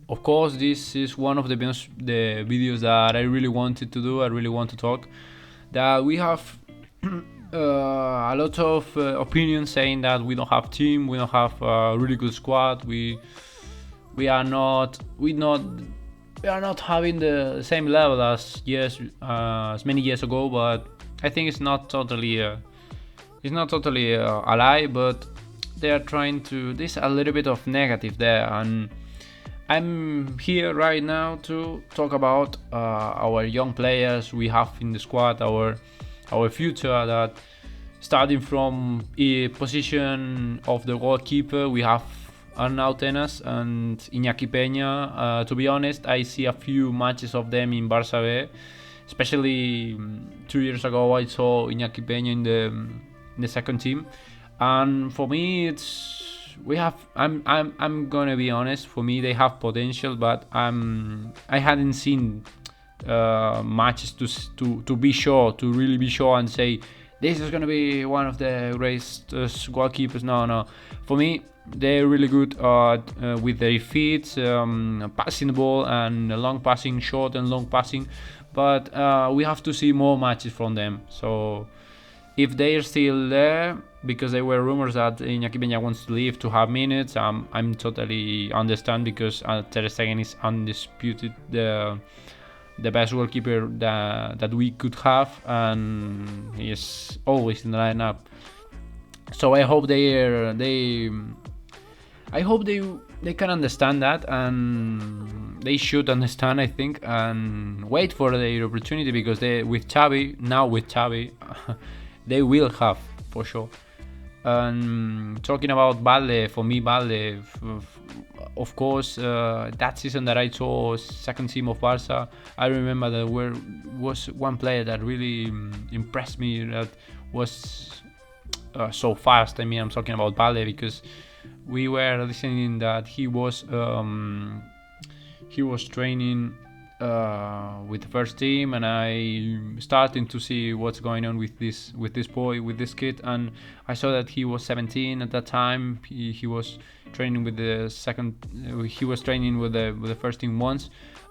of course, this is one of the videos that I really wanted to do. I really want to talk. That we have a lot of opinions saying that we don't have team, we don't have a really good squad. We are not we are not having the same level as as many years ago. But I think it's not totally a lie, but they are trying to. There's a little bit of negative there, and I'm here right now to talk about our young players we have in the squad, our future. That starting from a position of the goalkeeper, we have Arnau Tenas and Iñaki Peña. To be honest, I see a few matches of them in Barça B. Especially 2 years ago, I saw Iñaki Peña in the second team, and for me, I'm gonna be honest. For me, they have potential, but I hadn't seen matches to be sure, to really be sure and say this is gonna be one of the greatest goalkeepers. No. For me, they're really good with their feet, passing the ball and long passing, short and long passing. But we have to see more matches from them. So if they are still there, because there were rumors that Iñaki Peña wants to leave to have minutes, I'm totally understand, because Ter Stegen is undisputed the best goalkeeper that we could have, and he is always in the lineup. So I hope they can understand that, and they should understand, I think, and wait for their opportunity, because with Xavi they will have for sure. And talking about Balde, for me, Balde, of course, that season that I saw second team of Barça, I remember there was one player that really impressed me, that was so fast. I mean, I'm talking about Balde, because we were listening that he was training with the first team, and I starting to see what's going on with this kid, and I saw that he was 17 at that time. He was training with the second. He was training with the first team once,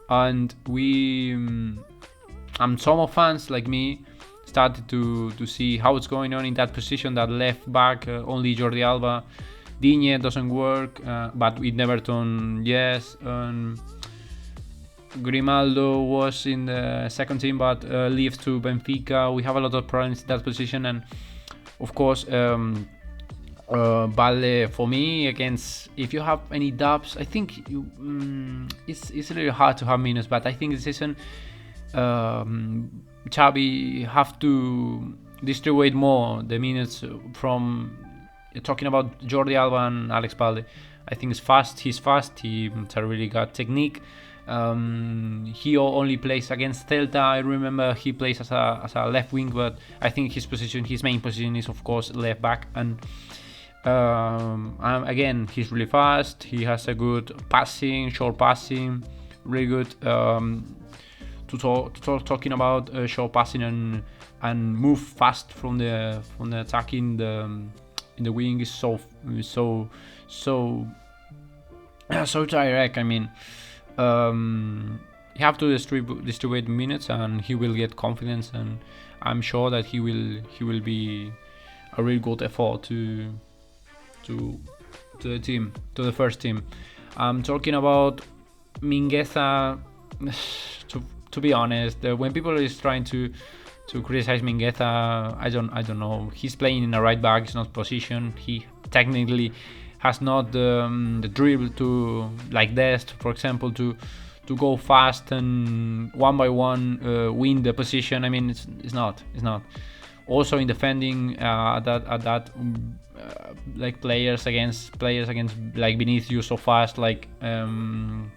and we and some of fans like me started to see how it's going on in that position, that left back. Only Jordi Alba, Digne doesn't work, but with Everton, yes. Grimaldo was in the second team, but leaves to Benfica. We have a lot of problems in that position, and of course, Balde, for me, against, if you have any doubts, I think it's really hard to have minutes, but I think this season Xavi have to distribute more the minutes from. Talking about Jordi Alba and Alex Balde, I think he's fast. He's a really good technique. He only plays against Celta. I remember he plays as a left wing, but I think his main position is of course left back. And again, he's really fast. He has a good passing, short passing, really good. Talking about short passing and move fast from the attacking in the wing is so direct. I mean, you have to distribute minutes, and he will get confidence, and I'm sure that he will be a really good effort to the team, to the first team. I'm talking about Mingueza. To be honest, when people is trying to criticize Mingueza, I don't know. He's playing in a right back. It's not position. He technically has not the dribble to, like Dest, for example, to go fast and one by one win the position. I mean, it's not. Also in defending like players against like Vinicius so fast, like who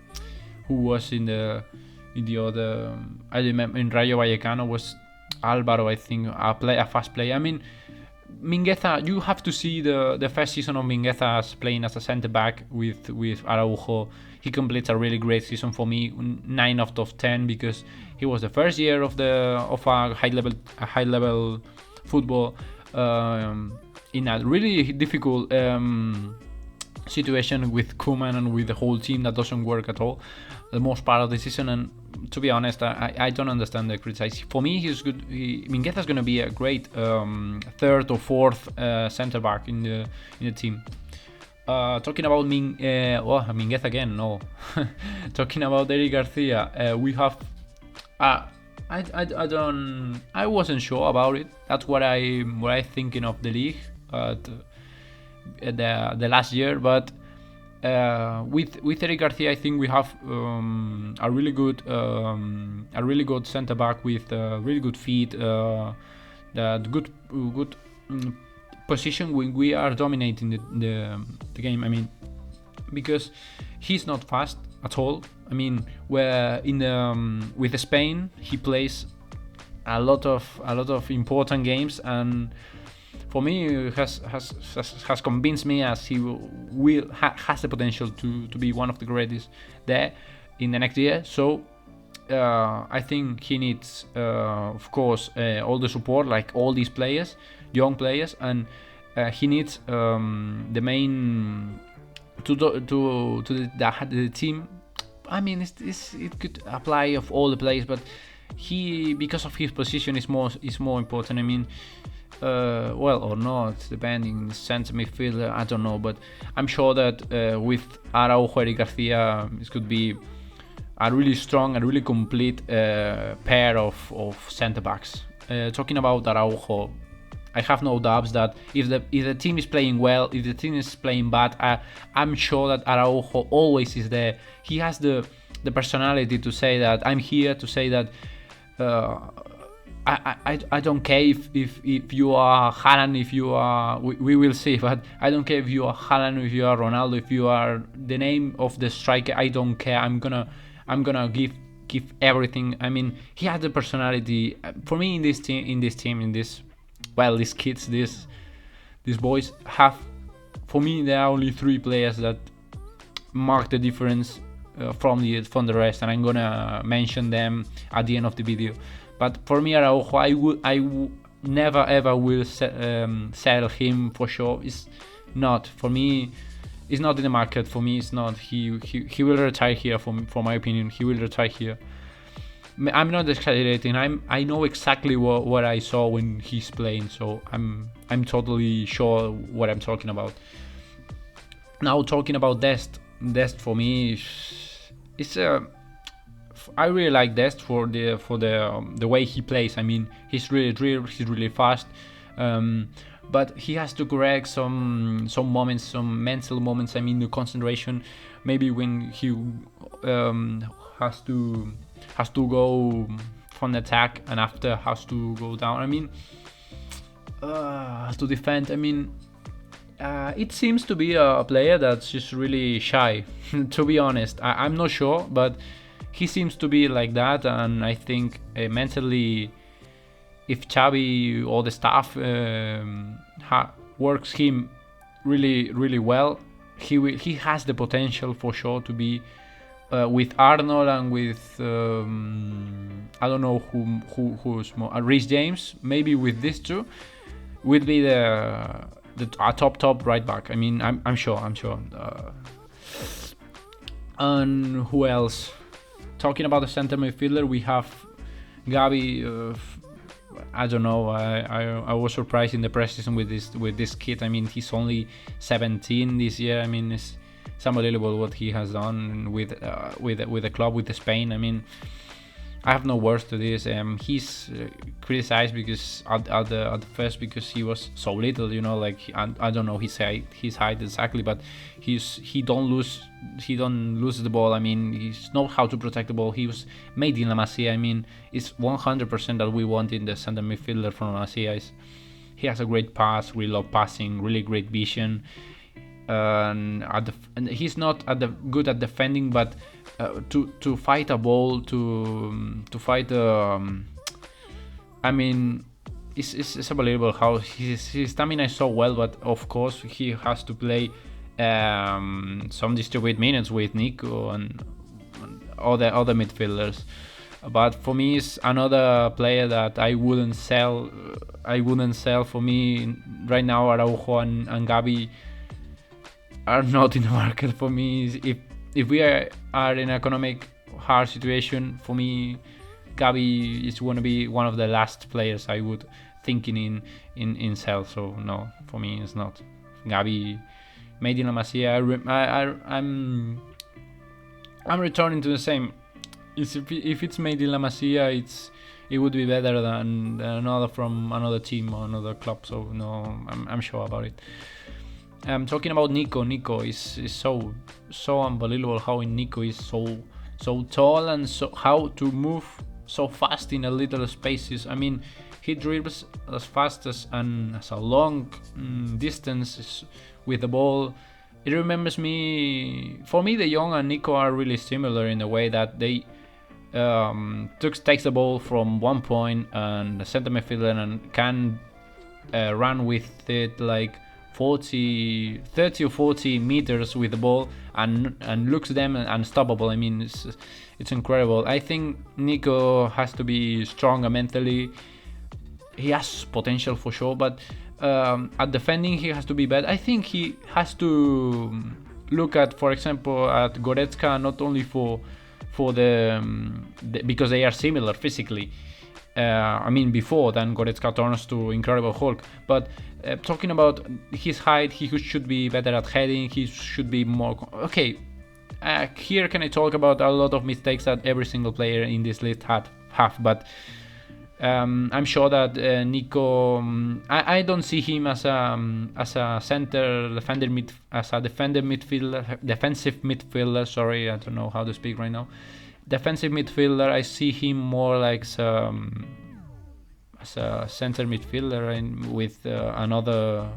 was in the other. I remember in Rayo Vallecano was Alvaro, I think, a fast player. I mean, Mingueza, you have to see the first season of Mingueza as playing as a centre back with Araujo. He completes a really great season for me, 9 out of 10, because he was the first year of a high level football in a really difficult situation with Koeman and with the whole team that doesn't work at all the most part of the season. And to be honest, I don't understand the criticism. For me, he's good. Mingueza's going to be a great third or fourth centre back in the team. Talking about Mingueza again, no. Talking about Eric Garcia, we have. I wasn't sure about it. That's what I thinking of the league the last year, but with Eric Garcia, I think we have a really good centre back with really good feet, that good position when we are dominating the game. I mean, because he's not fast at all. I mean, where with Spain he plays a lot of important games, and for me has convinced me as he has the potential to be one of the greatest there in the next year. So I think he needs, of course, all the support, like all these players, young players, and he needs the main to the team. I mean, it could apply of all the players, but he, because of his position, is more important. I mean, well, or not, depending, center midfielder, I don't know, but I'm sure that with Araujo, Eric Garcia, it could be a really strong and really complete pair of centre backs. Talking about Araujo, I have no doubts that if the team is playing well, if the team is playing bad, I'm sure that Araujo always is there. He has the personality to say that I'm here, to say that I don't care if you are Haaland, if you are we will see, but I don't care if you are Haaland, if you are Ronaldo, if you are the name of the striker. I don't care. I'm gonna give everything. I mean, he has the personality. For me, in this team, these kids, these boys have. For me, there are only 3 players that mark the difference from the rest, and I'm gonna mention them at the end of the video. But for me, Araujo, I never ever will sell him for sure. It's not for me. It's not in the market. For me, it's not. He will retire here. For my opinion, he will retire here. I'm not exaggerating. I know exactly what I saw when he's playing, so I'm totally sure what I'm talking about. Now talking about Dest for me, I really like Dest for the way he plays. I mean, he's really fast, but he has to correct some moments, some mental moments. I mean, the concentration. Maybe when he has to go from the attack and after has to go down. I mean, to defend. I mean, it seems to be a player that's just really shy. To be honest, I'm not sure, but he seems to be like that, and I think mentally, if Xavi or the staff works him really well, he has the potential for sure to be with Arnold and with I don't know who's more, Reece James. Maybe with these two, would be a top right back. I mean, I'm sure. And who else? Talking about the center midfielder, we have Gabi. I don't know. I was surprised in the preseason with this kid. I mean, he's only 17 this year. I mean, it's unbelievable what he has done with the club, with Spain. I mean, I have no words to this. He's criticized because at the first, because he was so little, you know, like I don't know his height exactly, but he don't lose the ball. I mean, he knows how to protect the ball. He was made in La Masia. I mean, it's 100% that we want in the center midfielder from La Masia. He has a great pass, really love passing, really great vision. And he's not good at defending, but to fight a ball, to fight. I mean, it's unbelievable how his stamina is so well. But of course, he has to play some distributed minutes with Nico and other midfielders. But for me, it's another player that I wouldn't sell. For me right now, Araujo and Gabi are not in the market for me. If we are in an economic hard situation, for me, Gavi is going to be one of the last players I would thinking in sell. So no, for me it's not. Gavi, made in La Masia. I'm returning to the same. If it's made in La Masia, it would be better than another from another team or another club. So no, I'm sure about it. Talking about Nico. Nico is so unbelievable how Nico is so tall and so how to move so fast in a little spaces. I mean, he dribbles as fast as a long distance with the ball. It remembers me. For me, De Jong and Nico are really similar in the way that they takes the ball from one point and the center midfielder and can run with it like 30 or 40 meters with the ball and looks them unstoppable. I mean, it's incredible. I think Nico has to be stronger mentally. He has potential for sure, but at defending he has to be better. I think he has to look at, for example, at Goretzka, not only for the because they are similar physically. I mean, before then Goretzka turns to Incredible Hulk, but talking about his height, he should be better at heading. He should be more okay. Here can I talk about a lot of mistakes that every single player in this list have, but I'm sure that Nico. I don't see him as a center defender defensive midfielder. Sorry, I don't know how to speak right now. Defensive midfielder. I see him more like as a center midfielder and with another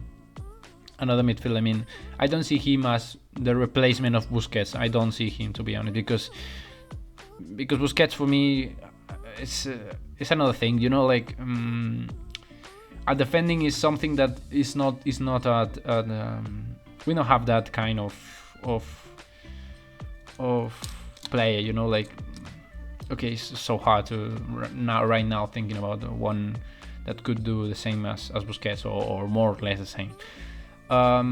midfielder. I mean, I don't see him as the replacement of Busquets. I don't see him, to be honest, because Busquets for me it's another thing, you know, like a defending is something that is not at we don't have that kind of player, you know, like okay, it's so hard to right now thinking about one that could do the same as Busquets or more or less the same. I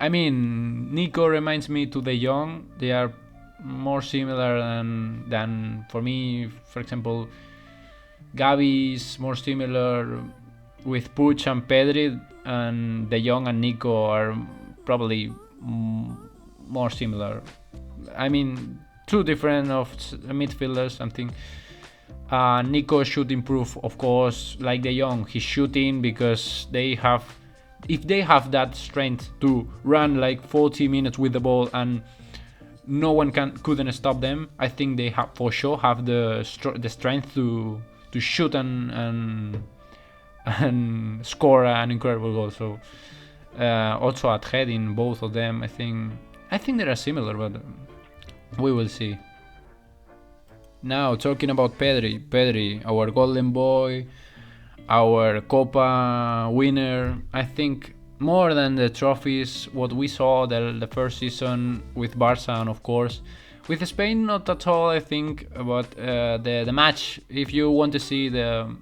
mean, Nico reminds me to De Jong. They are more similar than for me. For example, Gavi is more similar with Puig and Pedri, and De Jong and Nico are probably more similar. I mean, two different of midfielders. I think Nico should improve, of course, like De Jong. He's shooting because if they have that strength to run like 40 minutes with the ball and no one couldn't stop them, I think they have for sure have the strength to shoot and score an incredible goal. So also at heading, both of them, I think they are similar, but we will see. Now talking about Pedri, our golden boy, our Copa winner. I think more than the trophies, what we saw the first season with Barça, and of course with Spain, not at all. I think, but the match. If you want to see the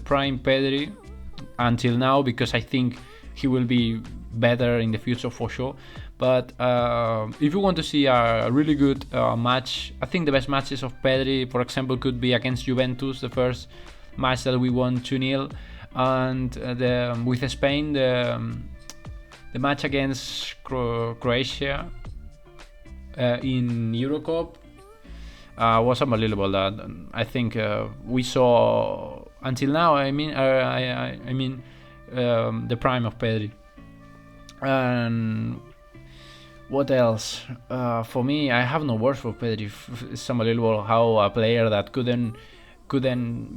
prime Pedri until now, because I think he will be better in the future for sure. But if you want to see a really good match, I think the best matches of Pedri, for example, could be against Juventus, the first match that we won 2-0, and with Spain, the match against Croatia in Eurocup was unbelievable. That I think we saw until now. I mean, the prime of Pedri. And what else? For me, I have no words for Pedri. It's unbelievable how a player that couldn't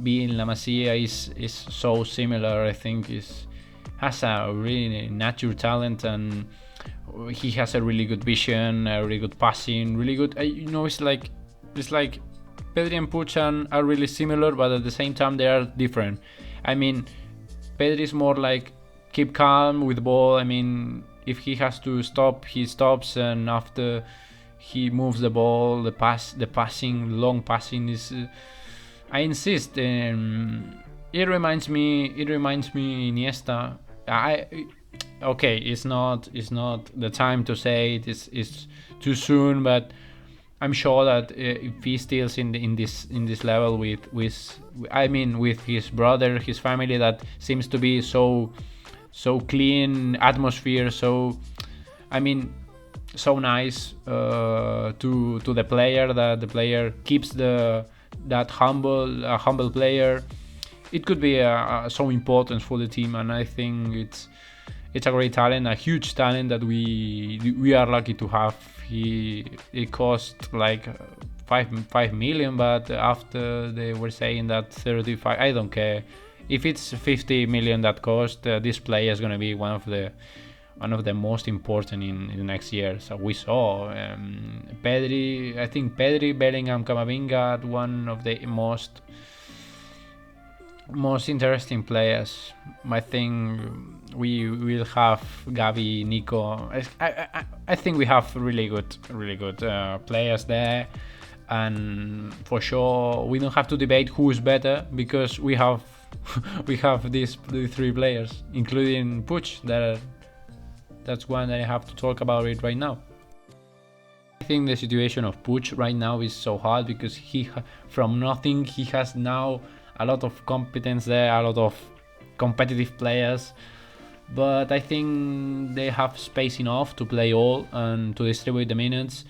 be in La Masia is so similar. I think has a really natural talent, and he has a really good vision, a really good passing, really good. It's like Pedri and Puig are really similar, but at the same time they are different. I mean, Pedri is more like keep calm with the ball. I mean, if he has to stop, he stops, and after he moves the ball, the passing, long passing is. I insist. It reminds me Iniesta. okay, it's not the time to say it. It's too soon, but I'm sure that if he stills in this level with I mean with his brother, his family, that seems to be so clean atmosphere, so I mean so nice to the player, that the player keeps that humble player. It could be so important for the team, and I think it's a great talent, a huge talent that we are lucky to have. It cost like 5 million, but after they were saying that 35, I don't care if it's 50 million that cost. This player is gonna be one of the most important in the next year. So we saw Pedri. I think Pedri, Bellingham, Camavinga, one of the most interesting players. I think we will have Gavi, Nico. I think we have really good players there, and for sure we don't have to debate who is better, because we have we have these three players, including Puig. That's one that I have to talk about it right now. I think the situation of Puig right now is so hard because from nothing, he has now a lot of competence there, a lot of competitive players, but I think they have space enough to play all and to distribute the minutes.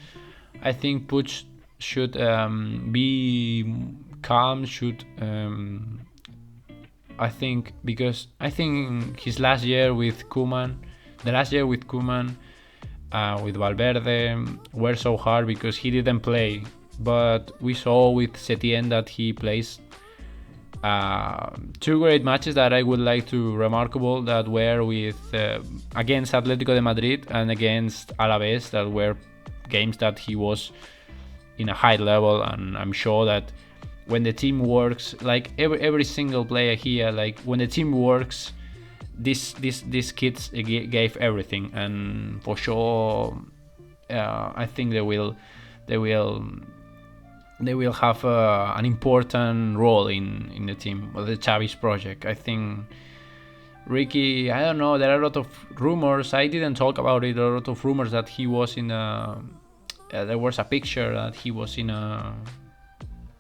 I think Puig should be calm, because I think his last year with Koeman, with Valverde, were so hard because he didn't play. But we saw with Setien that he plays two great matches that I would like to remarkable, that were with against Atletico de Madrid and against Alaves, that were games that he was in a high level. And I'm sure that when the team works, like every single player here, like when the team works, these kids gave everything, and for sure I think they will have an important role in the team, or the Xavi's project. I think Ricky, I don't know, there are a lot of rumors. I didn't talk about it. A lot of rumors that he was in there was a picture that he was in a,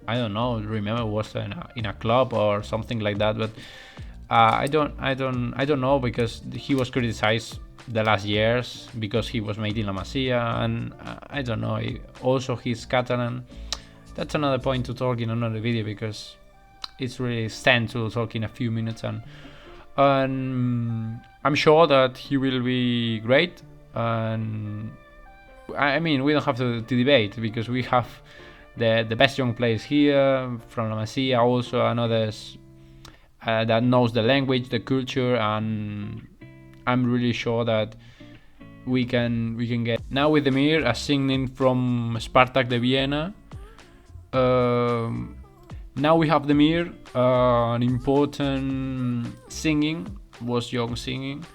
I don't know, remember, was in a club or something like that. But I don't know, because he was criticized the last years because he was made in La Masia, and I don't know. Also, he's Catalan. That's another point to talk in another video, because it's really stand to talk in a few minutes, and I'm sure that he will be great. And I mean, we don't have to debate, because we have the best young players here from La Masia, also another that knows the language, the culture, and I'm really sure that we can get. Now with Demir, a signing from Spartak de Vienna. Now we have Demir, an important young singing.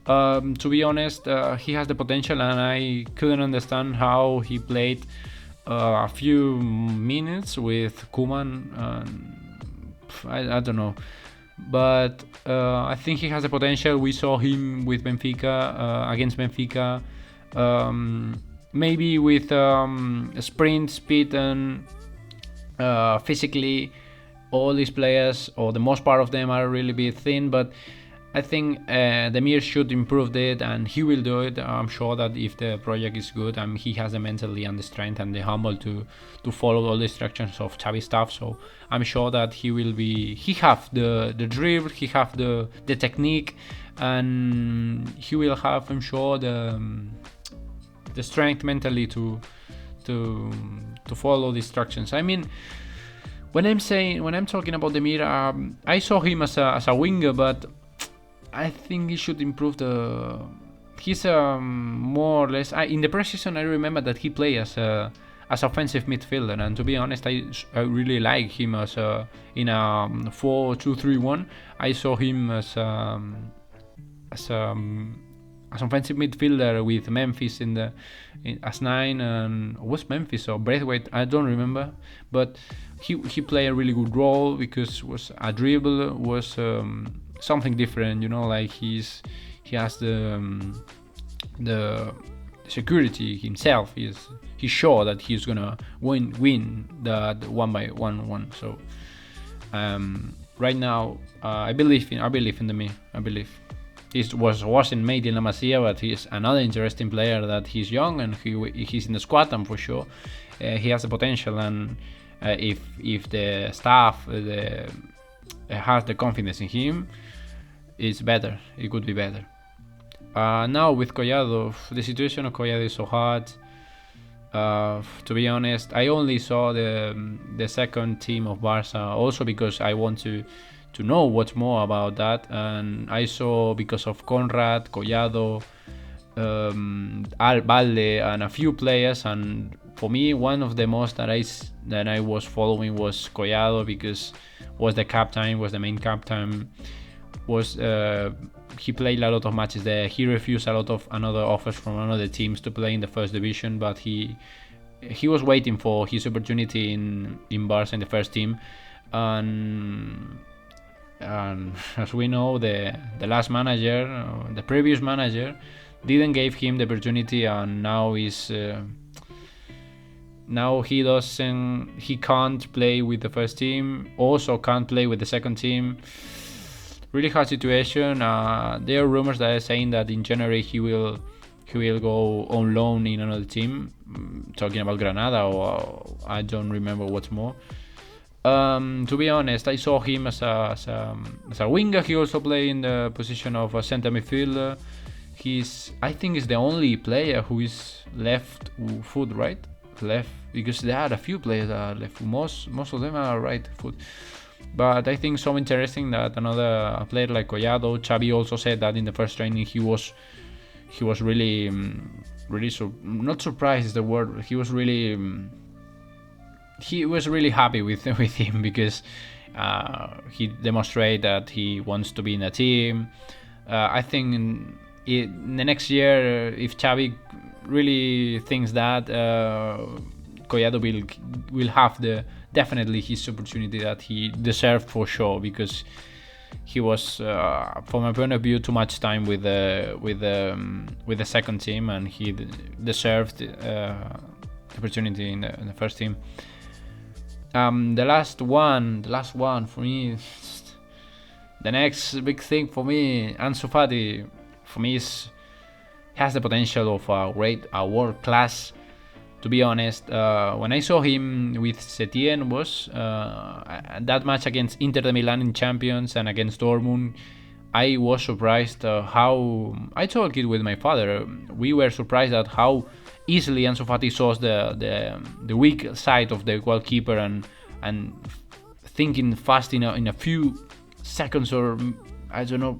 To be honest, he has the potential, and I couldn't understand how he played a few minutes with Koeman. I don't know, but I think he has the potential. We saw him with Benfica, against Benfica, maybe with sprint, speed, and physically. All these players, or the most part of them, are really bit thin, but I think Demir should improve it, and he will do it. I'm sure that if the project is good, and he has the mentally and the strength and the humble to follow all the instructions of Xavi staff. So I'm sure that he will be. He have the dribble, he have the technique, and he will have, I'm sure, the strength mentally to follow the instructions. I mean, when I'm talking about Demir, I saw him as a winger, but I think he should improve he's more or less. In the preseason, I remember that he played as offensive midfielder, and to be honest, I really like him as in a 4-2-3-1. I saw him as offensive midfielder with Memphis as 9, and was Memphis or Braithwaite, I don't remember, but he played a really good role, because was a dribble, was something different, like he he has the security himself. He's sure that he's gonna win the 1-1. So right now, I believe in the me. I believe it wasn't made in La Masia, but he's another interesting player. That he's young and he's in the squad, and for sure he has the potential. And if the staff has the confidence in him, it's better. It could be better. Now with Collado, the situation of Collado is so hard. To be honest, I only saw the second team of Barça, also because I want to know what's more about that, and I saw because of Conrad, Collado, Valde, and a few players. And for me, one of the most that I was following was Collado, because was the captain, was the main captain. He played a lot of matches there. He refused a lot of another offers from another teams to play in the first division, but he was waiting for his opportunity in Barça in the first team. And as we know, the last manager, the previous manager, didn't give him the opportunity, and now he can't play with the first team, also can't play with the second team. Really hard situation. There are rumors that are saying that in January he will go on loan in another team, talking about Granada, or I don't remember what's more. To be honest, I saw him as a winger. He also played in the position of a center midfielder. I think he's the only player who is left foot, right? Left, because there are a few players that are left. Most of them are right foot. But I think so interesting that another player like Collado, Xavi also said that in the first training he was really not surprised is the word. He was really happy with him, because he demonstrated that he wants to be in a team. I think in the next year, if Xavi really thinks that, Collado will have definitely his opportunity that he deserved for sure, because he was, from my point of view, too much time with the second team, and he deserved the opportunity in the first team. The last one for me, the next big thing for me, Ansu Fati, for me has the potential of a world class. To be honest, when I saw him with Setien was that match against Inter de Milan in Champions and against Dortmund, I was surprised how I talked it with my father. We were surprised at how easily Ansu Fati saw the weak side of the goalkeeper, and thinking fast in a few seconds, or I don't know,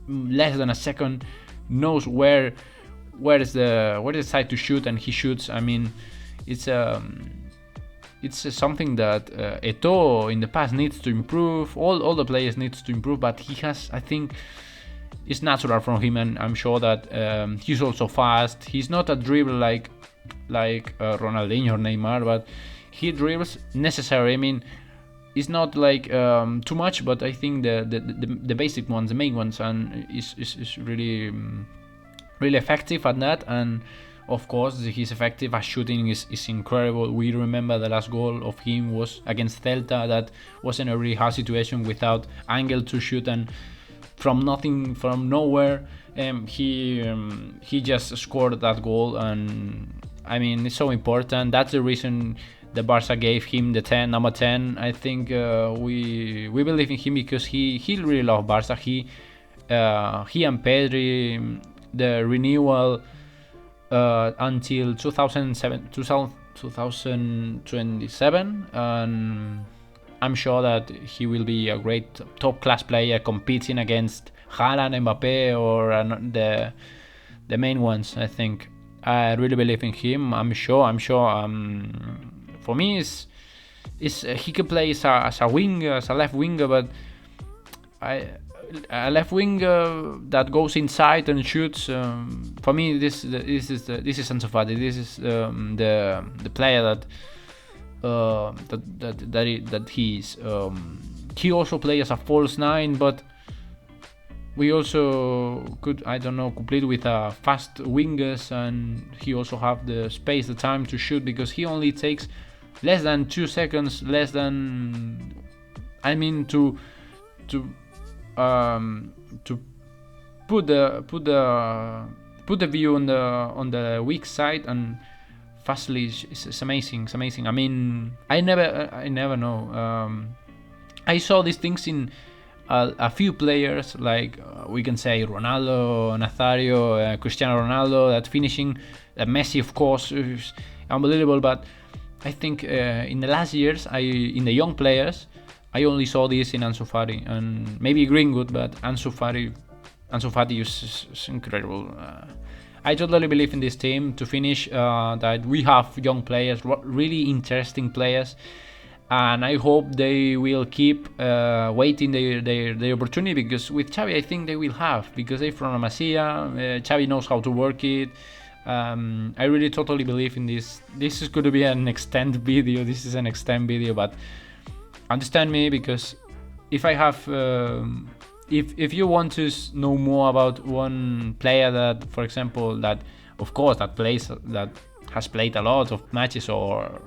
less than a second, knows where is the side to shoot, and he shoots. I mean, it's something that Eto'o in the past needs to improve. All the players needs to improve, but he has, I think, it's natural from him, and I'm sure that he's also fast. He's not a dribbler like Ronaldinho or Neymar, but he dribbles necessary. I mean, it's not like too much, but I think the basic ones, the main ones, and is really really effective at that. And of course his effective at shooting is incredible. We remember the last goal of him was against Celta. That was in a really hard situation without angle to shoot, and from nowhere he just scored that goal. And I mean, it's so important. That's the reason the Barca gave him the number 10. I think we believe in him because he really loves Barca. He and Pedri, the renewal until 2027, and I'm sure that he will be a great top class player competing against Haaland, Mbappe, or the main ones. I think I really believe in him. I'm sure. For me, is he can play as a winger, as a left winger, but a left winger that goes inside and shoots. For me, this is Ansu Fati. This is the player that he is. He also plays as a false 9, but we also could, I don't know, complete with fast wingers, and he also have the space, the time to shoot, because he only takes less than 2 seconds, less than, I mean, to to put the view on the weak side, and fastly it's amazing. It's amazing. I mean, I never know. I saw these things in a few players, like we can say Ronaldo, Nazario, Cristiano Ronaldo, that finishing, Messi, of course, is unbelievable. But I think in the last years, in the young players, I only saw this in Ansu Fati and maybe Greenwood, but Ansu Fati is incredible. I totally believe in this team. To finish, that we have young players, really interesting players, and I hope they will keep waiting their opportunity, because with Xavi I think they will have, because they're from Masia. Xavi knows how to work it. I really totally believe in this. This is going to be an extended video. This is an extended video, but understand me, because if I have if you want to know more about one player that, for example, that of course that has played a lot of matches, or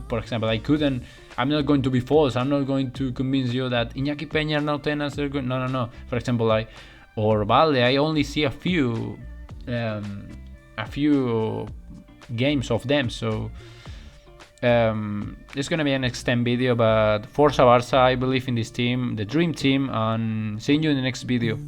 for example, I'm not going to be false. I'm not going to convince you that Iñaki Peña, Tenas, they're good. No. For example, or Valde, I only see a few games of them. So it's gonna be an extended video, but Forza Barça, I believe in this team, the dream team, and seeing you in the next video.